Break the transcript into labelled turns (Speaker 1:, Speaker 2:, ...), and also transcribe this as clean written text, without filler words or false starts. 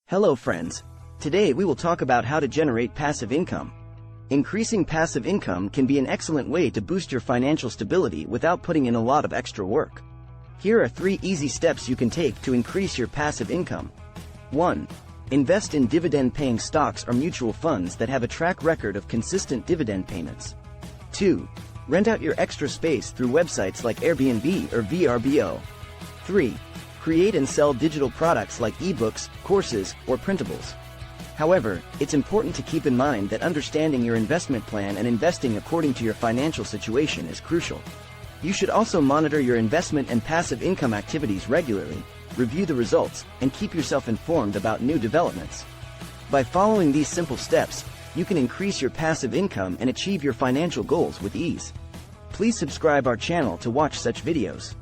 Speaker 1: Hello friends. Today we will talk about how to generate passive income. Increasing passive income can be an excellent way to boost your financial stability without putting in a lot of extra work. Here are 3 easy steps you can take to increase your passive income. 1. Invest in dividend-paying stocks or mutual funds that have a track record of consistent dividend payments. 2. Rent out your extra space through websites like Airbnb or VRBO. 3. Create and sell digital products like ebooks, courses, or printables. However, it's important to keep in mind that understanding your investment plan and investing according to your financial situation is crucial. You should also monitor your investment and passive income activities regularly, review the results, and keep yourself informed about new developments. By following these simple steps, you can increase your passive income and achieve your financial goals with ease. Please subscribe our channel to watch such videos.